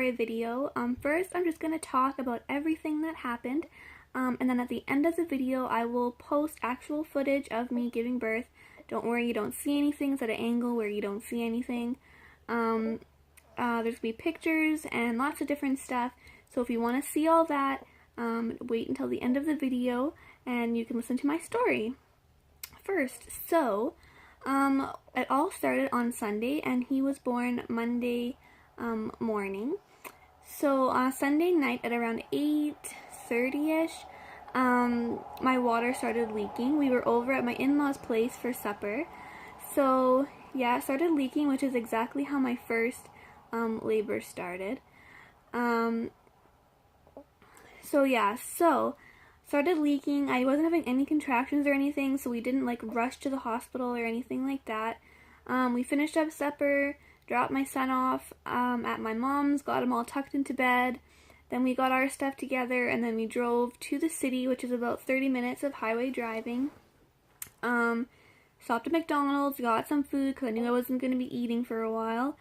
story video. First, I'm just going to talk about everything that happened, and then at the end of the video, I will post actual footage of me giving birth. Don't worry, you don't see anything. It's at an angle where you don't see anything. There's going to be pictures and lots of different stuff, so if you want to see all that, wait until the end of the video, and you can listen to my story. First, so, it all started on Sunday, and he was born Monday morning. So Sunday night at around 8:30ish, my water started leaking. We were over at my in-laws' place for supper. So yeah, it started leaking, which is exactly how my first labor started. Started leaking. I wasn't having any contractions or anything, so we didn't like rush to the hospital or anything like that. We finished up supper, dropped my son off at my mom's, got him all tucked into bed. Then we got our stuff together, and then we drove to the city, which is about 30 minutes of highway driving. Stopped at McDonald's, got some food because I knew I wasn't going to be eating for a while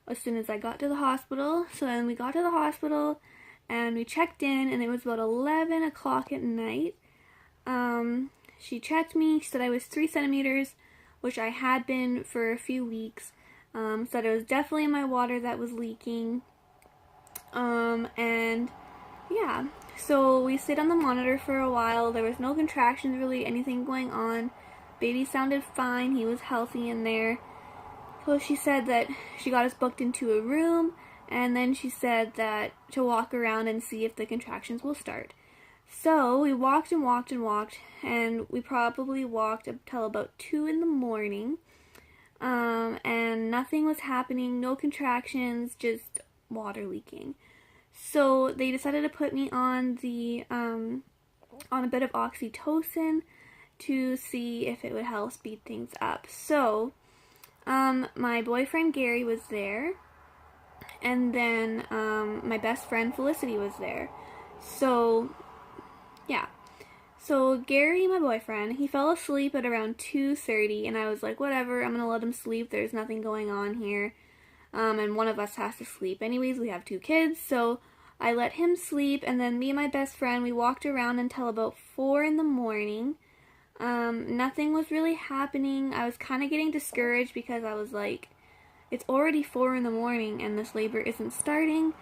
as soon as I got to the hospital. So then we got to the hospital, and we checked in, and it was about 11 o'clock at night. She checked me. She said I was 3 centimeters, which I had been for a few weeks. Said it was definitely my water that was leaking. And yeah, so we stayed on the monitor for a while. There was no contractions, really, anything going on. Baby sounded fine. He was healthy in there. So she said that she got us booked into a room, and then she said that to walk around and see if the contractions will start. So we walked and walked and walked, and we probably walked until about 2 in the morning. And nothing was happening, no contractions, just water leaking. So they decided to put me on on a bit of oxytocin to see if it would help speed things up. So my boyfriend Gary was there, and then my best friend Felicity was there. So yeah. So Gary, my boyfriend, he fell asleep at around 2:30, and I was like, whatever, I'm gonna let him sleep. There's nothing going on here. And one of us has to sleep. Anyways, we have 2 kids, so I let him sleep, and then me and my best friend, we walked around until about 4 in the morning. Nothing was really happening. I was kind of getting discouraged because I was like, it's already 4 in the morning and this labor isn't starting.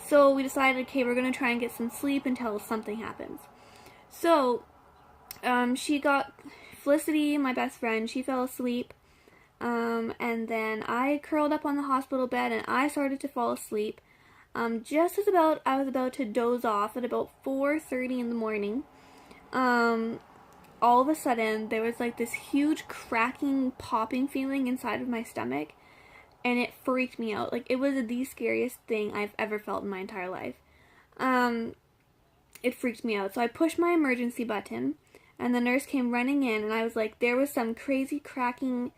So we decided, okay, we're going to try and get some sleep until something happens. So, Felicity, my best friend, she fell asleep. And then I curled up on the hospital bed and I started to fall asleep. Just as I was about to doze off at about 4:30 in the morning, all of a sudden there was like this huge cracking, popping feeling inside of my stomach, and it freaked me out. Like, it was the scariest thing I've ever felt in my entire life. It freaked me out. So I pushed my emergency button, and the nurse came running in, and I was like, there was some crazy cracking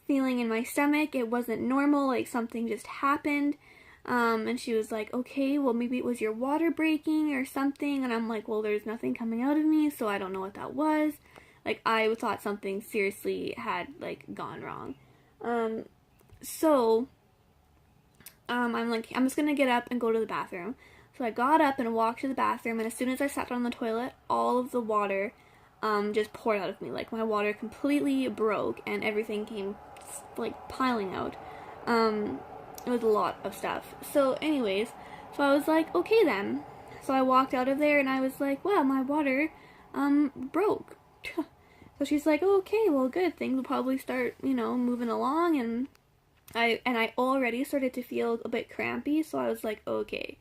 feeling in my stomach. It wasn't normal, like something just happened. And she was like, okay, well, maybe it was your water breaking or something. And I'm like, well, there's nothing coming out of me, so I don't know what that was. Like, I thought something seriously had, like, gone wrong. I'm like, I'm just gonna get up and go to the bathroom. So I got up and walked to the bathroom, and as soon as I sat down on the toilet, all of the water just poured out of me. Like, my water completely broke, and everything came, like, piling out. It was a lot of stuff. So anyways, so I was like, okay then. So I walked out of there, and I was like, well, my water broke. So she's like, oh, okay, well, good. Things will probably start, moving along, and I already started to feel a bit crampy, so I was like, okay,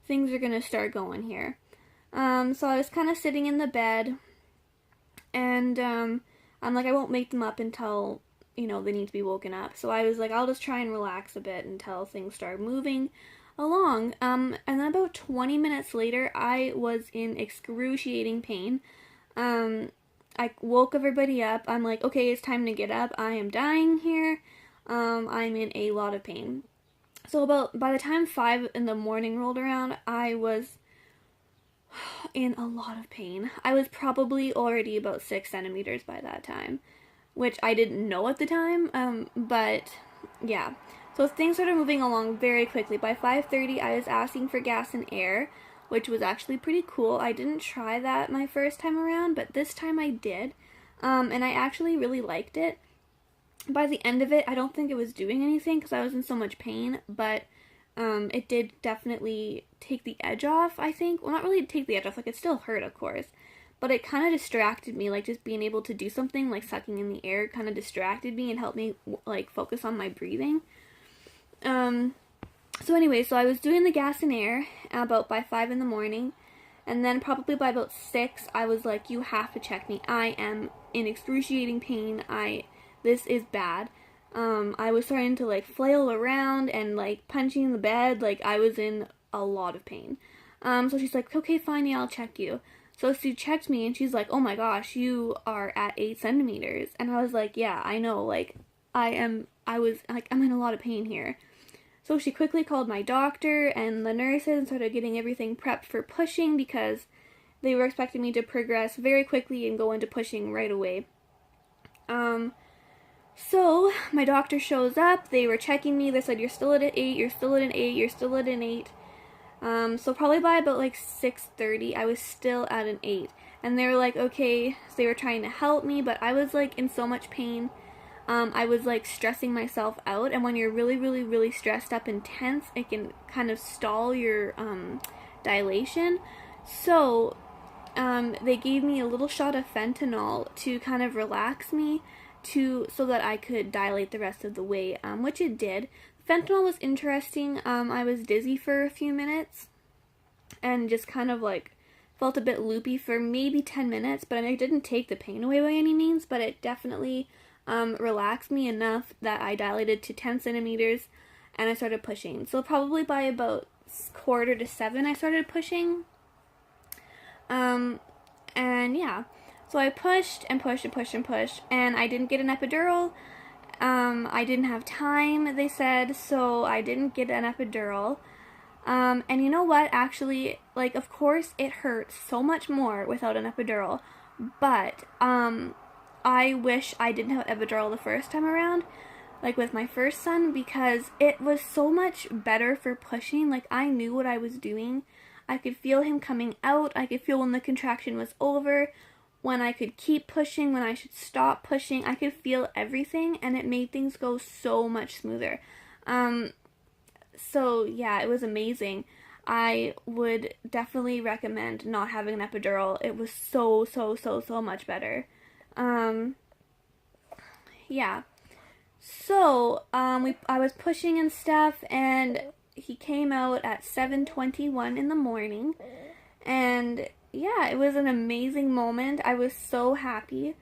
things are gonna start going here. So I was kind of sitting in the bed, and I'm like, I won't make them up until, they need to be woken up. So I was like, I'll just try and relax a bit until things start moving along. And then about 20 minutes later, I was in excruciating pain. I woke everybody up. I'm like, okay, it's time to get up. I am dying here. I'm in a lot of pain. So by the time 5 in the morning rolled around, I was in a lot of pain. I was probably already about 6 centimeters by that time, which I didn't know at the time, but yeah. So things started moving along very quickly. By 5:30, I was asking for gas and air, which was actually pretty cool. I didn't try that my first time around, but this time I did, and I actually really liked it. By the end of it, I don't think it was doing anything because I was in so much pain, but it did definitely take the edge off, I think. Well, not really take the edge off, like it still hurt, of course, but it kind of distracted me, like just being able to do something, like sucking in the air kind of distracted me and helped me, like, focus on my breathing. So anyway, so I was doing the gas and air about by 5 in the morning, and then probably by about 6, I was like, you have to check me. I am in excruciating pain. This is bad. I was starting to like flail around and like punching the bed. Like I was in a lot of pain. So she's like, okay, fine, yeah, I'll check you. So she checked me and she's like, oh my gosh, you are at 8 centimeters. And I was like, yeah, I know, like I'm in a lot of pain here. So she quickly called my doctor and the nurses and started getting everything prepped for pushing because they were expecting me to progress very quickly and go into pushing right away. So my doctor shows up, they were checking me, they said, you're still at an 8, you're still at an 8, you're still at an 8. So probably by about like 6:30, I was still at an 8. And they were like, okay, so they were trying to help me, but I was like in so much pain. I was like stressing myself out, and when you're really, really, really stressed up and tense, it can kind of stall your dilation. So they gave me a little shot of fentanyl to kind of relax me, so that I could dilate the rest of the way, which it did. Fentanyl was interesting. I was dizzy for a few minutes and just kind of like felt a bit loopy for maybe 10 minutes, but I mean, it didn't take the pain away by any means, but it definitely relaxed me enough that I dilated to 10 centimeters and I started pushing. So probably by about 6:45, I started pushing. And yeah, so I pushed and pushed and pushed and pushed, and I didn't get an epidural. I didn't have time, they said, so I didn't get an epidural. And you know what, actually, like, of course it hurts so much more without an epidural, but, I wish I didn't have an epidural the first time around, like with my first son, because it was so much better for pushing. Like, I knew what I was doing. I could feel him coming out. I could feel when the contraction was over, when I could keep pushing, when I should stop pushing. I could feel everything, and it made things go so much smoother. So yeah, it was amazing. I would definitely recommend not having an epidural. It was so much better. Yeah. So, I was pushing and stuff, and he came out at 7:21 in the morning, and yeah, it was an amazing moment. I was so happy.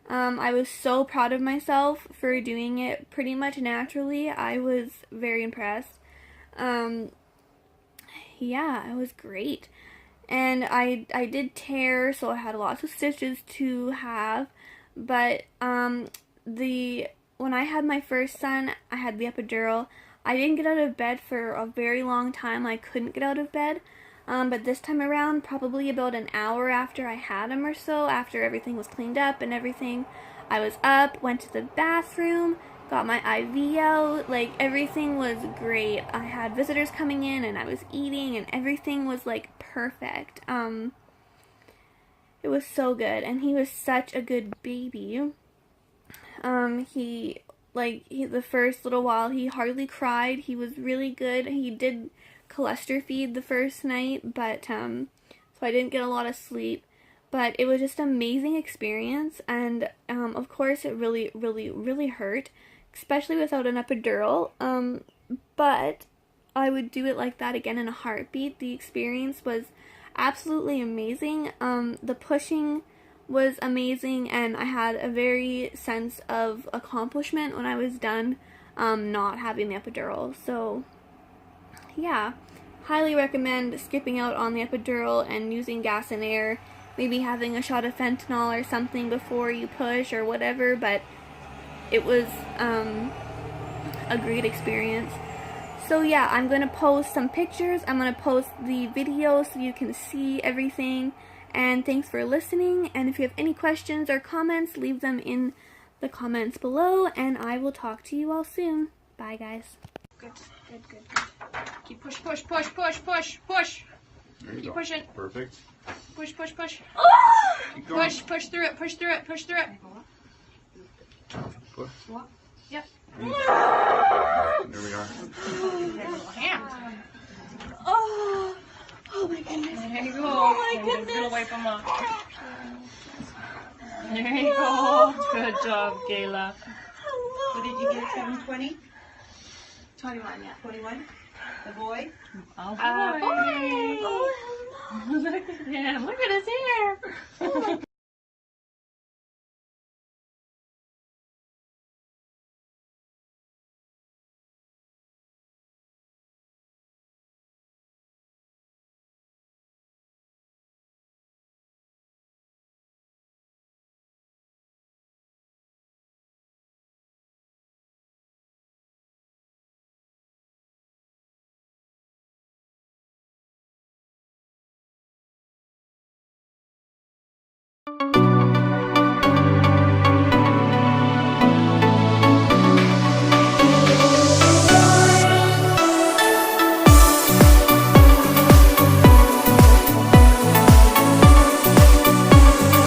I was so proud of myself for doing it pretty much naturally. I was very impressed. Yeah, it was great. And I did tear, so I had lots of stitches to have. But when I had my first son, I had the epidural. I didn't get out of bed for a very long time. I couldn't get out of bed. But this time around, probably about an hour after I had him or so, after everything was cleaned up and everything, I was up, went to the bathroom, got my IV out, like everything was great. I had visitors coming in and I was eating and everything was like perfect. It was so good, and he was such a good baby. The first little while, he hardly cried. He was really good. He did cholesterol feed the first night, but, so I didn't get a lot of sleep. But it was just an amazing experience, and, of course, it really, really, really hurt, especially without an epidural. But I would do it like that again in a heartbeat. The experience was absolutely amazing. The pushing was amazing, and I had a very sense of accomplishment when I was done not having the epidural. So yeah, highly recommend skipping out on the epidural and using gas and air, maybe having a shot of fentanyl or something before you push or whatever, but it was a great experience. So yeah, I'm going to post some pictures. I'm going to post the video so you can see everything. And thanks for listening. And if you have any questions or comments, leave them in the comments below. And I will talk to you all soon. Bye, guys. Good. Keep push. There you Keep go. pushing. Perfect. Push. Keep going. Push through it. Push through it. Push. Yep. There we are. Hand. Oh my goodness. There you go. Oh my I'm gonna goodness. wipe them off. There you go. Good job, Kayla. What did you get, 720? 21, yeah. 21? The boy? Oh, Boy. Look at him. Look at